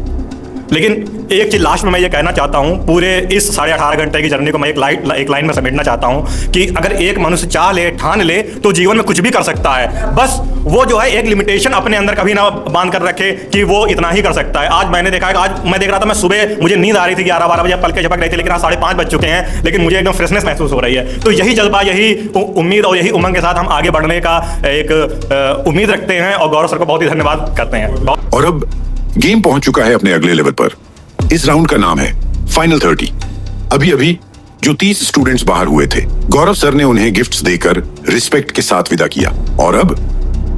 लेकिन एक चीज़ लास्ट में मैं ये कहना चाहता हूँ, पूरे इस 18.5 घंटे की जर्नी को मैं एक लाइन में समेटना चाहता हूँ कि अगर एक मनुष्य चाह ले, ठान ले तो जीवन में कुछ भी कर सकता है। बस वो जो है एक लिमिटेशन अपने अंदर कभी ना बांध कर रखे कि वो इतना ही कर सकता है। आज मैंने देखा है, आज मैं देख रहा था, मैं सुबह मुझे नींद आ रही थी 11-12 बजे, पलके झपक रही थी, लेकिन आज 5:30 बज चुके हैं, लेकिन मुझे एकदम फ्रेशनेस महसूस हो रही है। तो यही जज्बा, यही उम्मीद और यही उमंग के साथ हम आगे बढ़ने का एक उम्मीद रखते हैं और गौरव सर को बहुत ही धन्यवाद करते हैं। और अब गेम पहुंच चुका है अपने अगले लेवल पर। इस राउंड का नाम है फाइनल 30। अभी जो 30 स्टूडेंट्स बाहर हुए थे, गौरव सर ने उन्हें गिफ्ट्स देकर रिस्पेक्ट के साथ विदा किया और अब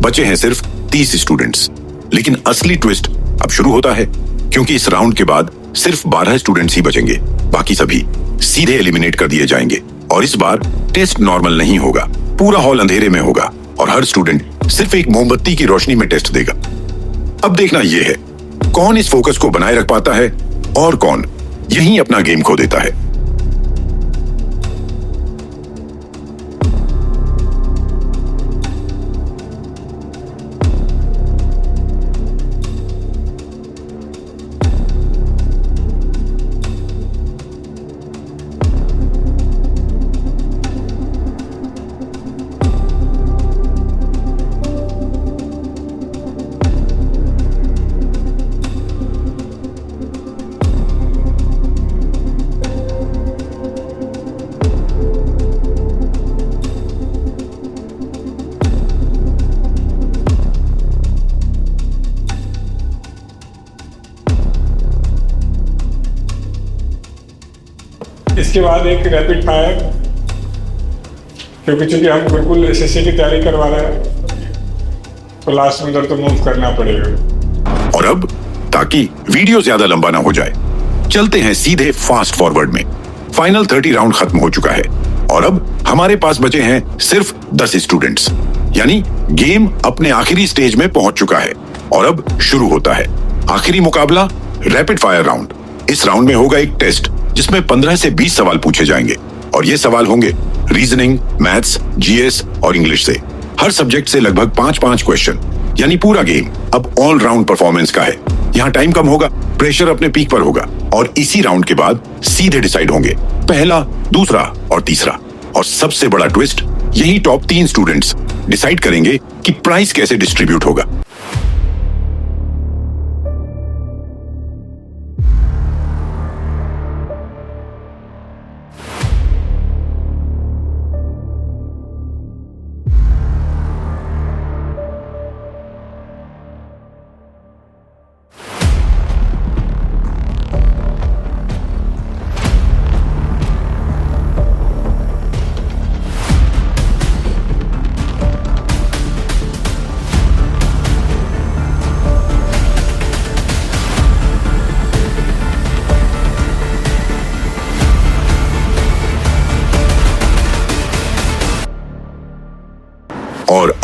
बचे हैं सिर्फ 30 स्टूडेंट्स। लेकिन असली ट्विस्ट अब शुरू होता है, क्योंकि इस राउंड के बाद सिर्फ 12 स्टूडेंट्स ही बचेंगे, बाकी सभी सीधे एलिमिनेट कर दिए जाएंगे। और इस बार टेस्ट नॉर्मल नहीं होगा, पूरा हॉल अंधेरे में होगा और हर स्टूडेंट सिर्फ एक मोमबत्ती की रोशनी में टेस्ट देगा। अब देखना यह है कौन इस फोकस को बनाए रख पाता है और कौन यहीं अपना गेम खो देता है। इसके बाद एक रैपिड फायर, क्योंकि चूंकि हम बिल्कुल एसएससी की तैयारी करवा रहे हैं तो लास्ट में तो मूव करना पड़ेगा। और अब ताकि वीडियो ज्यादा लंबा ना हो जाए, चलते हैं सीधे फास्ट फॉरवर्ड में। फाइनल 30 राउंड खत्म हो चुका है और अब हमारे पास बचे हैं सिर्फ 10 स्टूडेंट्स, यानी गेम अपने आखिरी स्टेज में पहुंच चुका है। और अब शुरू होता है आखिरी मुकाबला, रैपिड फायर राउंड। इस राउंड में होगा एक टेस्ट जिसमें 15 से 20 सवाल पूछे जाएंगे और ये सवाल होंगे रीजनिंग, मैथ्स, जीएस और इंग्लिश से। हर सब्जेक्ट से लगभग 5-5 क्वेश्चन, यानी पूरा गेम अब ऑल राउंड परफॉर्मेंस का है। यहाँ टाइम कम होगा, प्रेशर अपने पीक पर होगा और इसी राउंड के बाद सीधे डिसाइड होंगे पहला, दूसरा और तीसरा। और सबसे बड़ा ट्विस्ट, यही टॉप 3 स्टूडेंट्स डिसाइड करेंगे कि प्राइस कैसे डिस्ट्रीब्यूट होगा।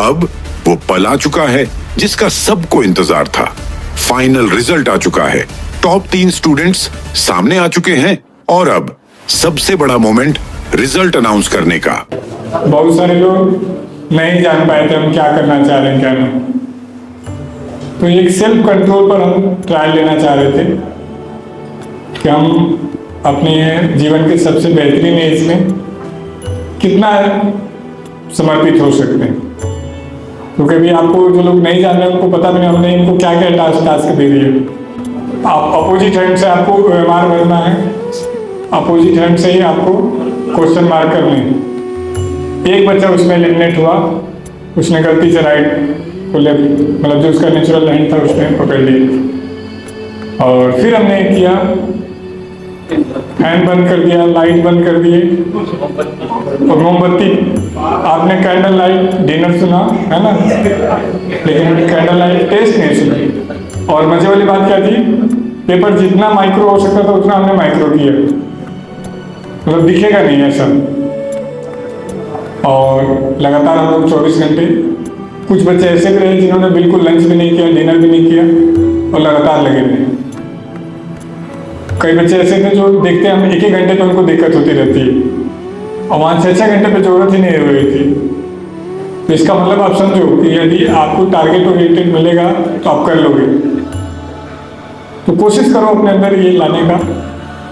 अब वो पल आ चुका है जिसका सबको इंतजार था। फाइनल रिजल्ट आ चुका है, टॉप 3 स्टूडेंट्स सामने आ चुके हैं और अब सबसे बड़ा मोमेंट रिजल्ट अनाउंस करने का। बहुत सारे लोग नहीं जान पाए थे हम क्या करना चाह रहे हैं क्या नहीं, तो एक सेल्फ कंट्रोल पर हम ट्रायल लेना चाह रहे थे कि हम अपने जीवन के सबसे बेहतरीन एज में कितना समर्पित हो सकते हैं। क्योंकि अभी आपको जो लोग नहीं जान रहे उनको पता भी नहीं हमने इनको क्या क्या टास्क दे दिए। आप अपोजिट हैंड से आपको मार भरना है, अपोजिट हैंड से ही आपको क्वेश्चन मार्क करने हैं। एक बच्चा उसमें एलिमिनेट हुआ, उसने गलती से राइट को लेफ्ट, मतलब जो उसका नेचुरल हैंड था उसने पकड़ लिया। और फिर हमने किया, फैन बंद कर दिया, लाइट बंद कर दिए और मोमबत्ती। आपने कैंडल लाइट डिनर सुना है ना, लेकिन कैंडल लाइट टेस्ट नहीं सुना। और मजे वाली बात क्या थी, पेपर जितना माइक्रो हो सकता था उतना हमने माइक्रो किया, मतलब दिखेगा नहीं ऐसा। और लगातार हम लोग 24 घंटे, कुछ बच्चे ऐसे भी रहे जिन्होंने बिल्कुल लंच भी नहीं किया, डिनर भी नहीं किया और लगातार लगे रहे। कई बच्चे ऐसे थे जो देखते हैं हम 1-1 घंटे पे उनको दिक्कत होती रहती है और वहाँ 6-6 घंटे पे जरूरत ही नहीं हो रही थी। तो इसका मतलब आप समझो कि यदि आपको टारगेट ओरिएंटेड मिलेगा तो आप कर लोगे। तो कोशिश करो अपने अंदर ये लाने का।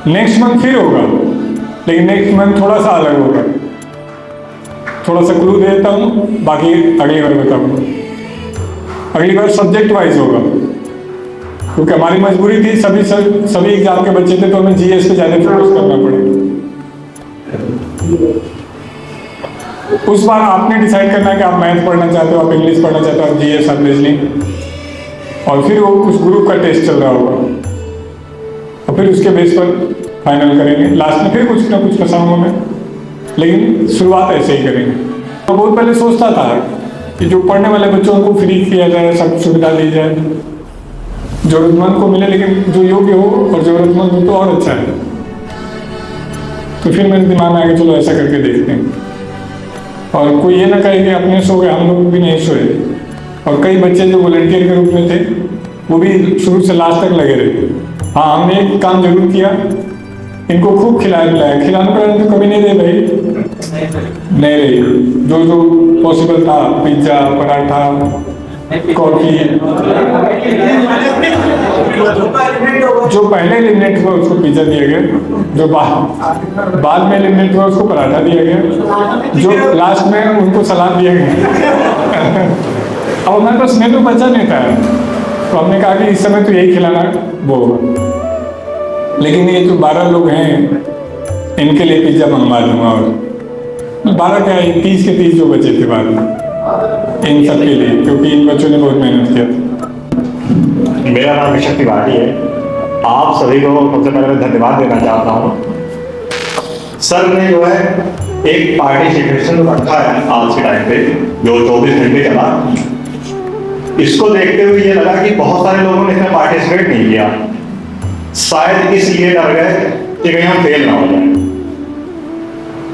नेक्स्ट मंथ फिर होगा, लेकिन नेक्स्ट मंथ थोड़ा सा अलग होगा। थोड़ा सा क्लू दे देता हूँ, बाकी अगली बार बताऊँगा। अगली बार सब्जेक्ट वाइज होगा, क्योंकि हमारी मजबूरी थी, सभी एग्जाम के बच्चे थे तो हमें जीएस पे ज़्यादा फोकस करना पड़ेगा। उस बार आपने डिसाइड करना है कि आप मैथ पढ़ना चाहते हो, आप इंग्लिश पढ़ना चाहते हो, आप जीएस, आप रीजनिंग, और फिर वो उस ग्रुप का टेस्ट चल रहा होगा और फिर उसके बेस पर फाइनल करेंगे। लास्ट में फिर कुछ ना कुछ फंसाऊंगा मैं, लेकिन शुरुआत ऐसे ही करेंगे। तो बहुत पहले सोचता था कि जो पढ़ने वाले बच्चों को फ्री किया जाए, सब सुविधा दी जाए, जरूरतमंद को मिले, लेकिन जो योग्य हो और जरूरतमंद हो तो और अच्छा है। तो फिर मेरे दिमाग में आगे चलो ऐसा करके देखते हैं, और कोई ये ना कहे कि अपने सो गए, हम लोग भी नहीं सोए। और कई बच्चे जो वॉलंटियर के रूप में थे वो भी शुरू से लास्ट तक लगे रहे। हाँ, हमने एक काम जरूर किया, इनको खूब खिलाया पिलाया। खिलाने पर तो कभी नहीं दे भाई, नहीं रही, जो जो पॉसिबल था, पिज्जा, पराठा, कॉफी। जो पहले एलिमिनेट हुआ उसको पिज्जा दिया गया, जो बाद में एलिमिनेट हुआ उसको पराठा दिया गया, जो लास्ट में उनको सलाद दिया गया। अब हमारे पास मेनू बचा नहीं था, तो हमने कहा कि इस समय तो यही खिलाना वो होगा। लेकिन ये जो 12 लोग हैं इनके लिए पिज्जा मंगवा दूंगा, और 12 क्या है, 30 के 30 जो बचे थे बाद में, इन सब के लिए, क्योंकि इन बच्चों ने बहुत मेहनत किया था। मेरा नाम ऋषभ तिवारी है। आप सभी को सबसे पहले मैं धन्यवाद देना चाहता हूँ। सर ने जो है एक पार्टिसिपेशन रखा है आज के टाइम पे, जो 24 घंटे चला। इसको देखते हुए ये लगा कि बहुत सारे लोगों ने इसमें पार्टिसिपेट नहीं किया, शायद इसलिए डर गए कि कहीं हम फेल ना हो जाए।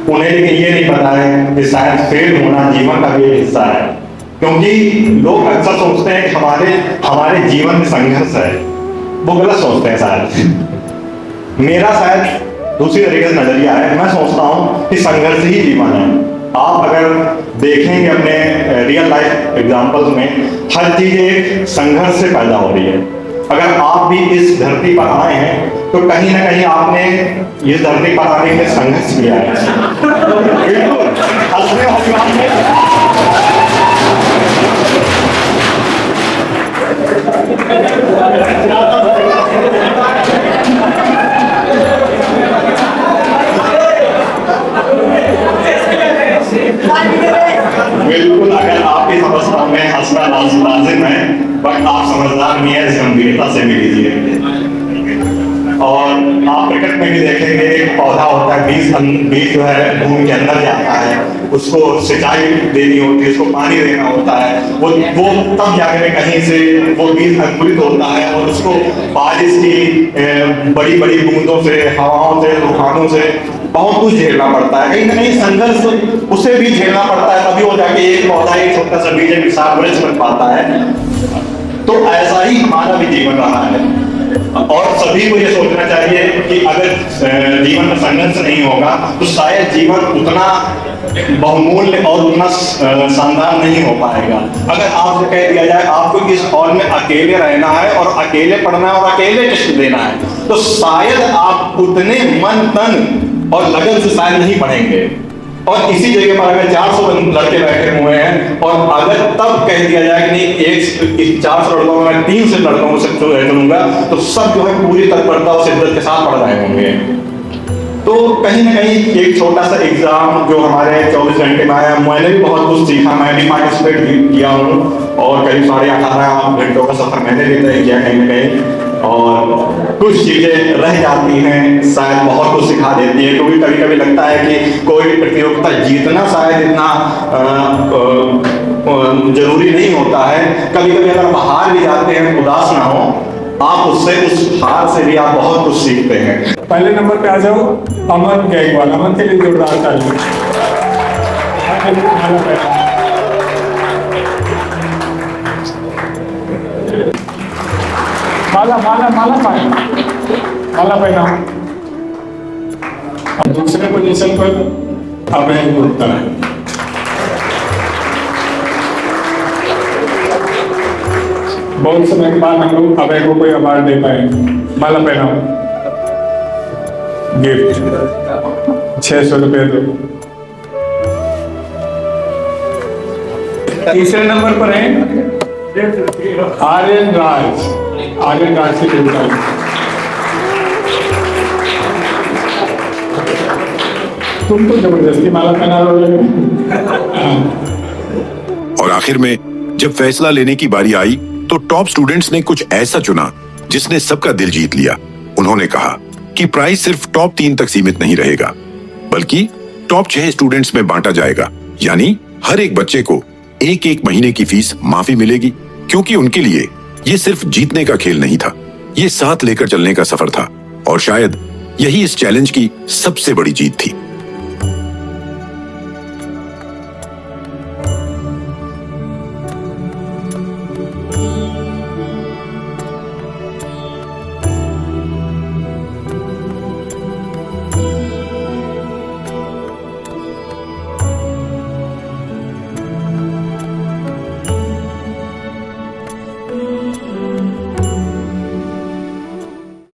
उन्हें लेकिन ये नहीं पता है कि शायद फेल होना जीवन का भी एक हिस्सा है, क्योंकि लोग अक्सर सोचते हैं कि हमारे जीवन में संघर्ष है, वो गलत सोचते हैं शायद। मेरा शायद दूसरी तरीके से नजरिया है। मैं सोचता हूँ कि संघर्ष ही जीवन है। आप अगर देखेंगे अपने रियल लाइफ एग्जाम्पल्स में, हर चीज एक संघर्ष से पैदा हो रही है। अगर आप भी इस धरती पर आए हैं तो कहीं ना कहीं आपने इस धरती पर आने के लिए संघर्ष किया है। बिल्कुल बिल्कुल, अगर आपकी समझता में हंसना लाजिम है, बट आप समझदार नहीं है, इस गंभीरता से भी लीजिए। और आप प्रकृति में भी देखेंगे एक पौधा होता है, बीज जो है भूमि के अंदर जाता है, उसको सिंचाई देनी होती है, उसको पानी देना होता है, वो तब जाकर कहीं से वो बीज अंकुरित होता है और उसको बारिश की बड़ी बड़ी बूंदों से, हवाओं से, तूफानों से बहुत कुछ झेलना पड़ता है, कहीं ना कहीं संघर्ष उसे भी झेलना पड़ता है, तभी वो जाके एक पौधा एक छोटा सा बीज एक विशाल वृक्ष बन पाता है। तो ऐसा ही हमारा भी जीवन रहा है और सभी को ये सोचना चाहिए कि अगर जीवन में संघर्ष नहीं होगा तो शायद जीवन उतना बहुमूल्य और उतना शानदार नहीं हो पाएगा। अगर आपसे कह दिया जाए आपको इस हॉल में अकेले रहना है और अकेले पढ़ना है और अकेले टेस्ट देना है, तो शायद आप उतने मन तन और लगन से शायद नहीं पढ़ेंगे। और इसी जगह पर अगर 400 लड़के बैठे हुए हैं और अगर तब कह दिया जाए कि नहीं 400 लड़कों में 300 लड़कों से चुनूंगा, तो सब जो है पूरी तत्परता और शिद्दत के साथ पढ़ रहे होंगे। तो कहीं ना कहीं एक छोटा सा एग्जाम जो हमारे 24 घंटे में आया, मैंने भी बहुत कुछ सीखा, मैं भी पार्टिसिपेट किया हूँ और करीब 18.5 घंटों का सफर मैंने भी तय किया कहीं ना कहीं। और कुछ चीजें रह जाती हैं, शायद बहुत कुछ सिखा देती है, क्योंकि कभी कभी लगता है कि कोई प्रतियोगिता जीतना शायद इतना जरूरी नहीं होता है। कभी कभी अगर आप हार भी जाते हैं उदास ना हो, आप उससे उस हार से भी आप बहुत कुछ सीखते हैं। पहले नंबर पे आ जाओ अमन गैगवाल, अमन के लिए जोरदार ताली। माला माला माला माला पहना। दूसरे पोजीशन पर अभय गुप्ता है। बहुत समय के बाद हम लोग अभय को कोई अवार्ड दे पाए। माला पहनाओ, गिफ्ट 600 रुपये दो। तीसरे नंबर पर है आर्यन राज, आर्यन राज से जुड़ता है। तुम तो जबरदस्ती माला पहना रहे हो। और आखिर में जब फैसला लेने की बारी आई तो टॉप स्टूडेंट्स ने कुछ ऐसा चुना जिसने सबका दिल जीत लिया। उन्होंने कहा कि प्राइज सिर्फ टॉप 3 तक सीमित नहीं रहेगा, बल्कि टॉप 6 स्टूडेंट्स में बांटा जाएगा। यानी हर एक बच्चे को एक महीने की फीस माफी मिलेगी, क्योंकि उनके लिए ये सिर्फ जीतने का खेल नहीं था, ये साथ लेकर चलने का सफर था। और शायद यही इस चैलेंज की सबसे बड़ी जीत थी।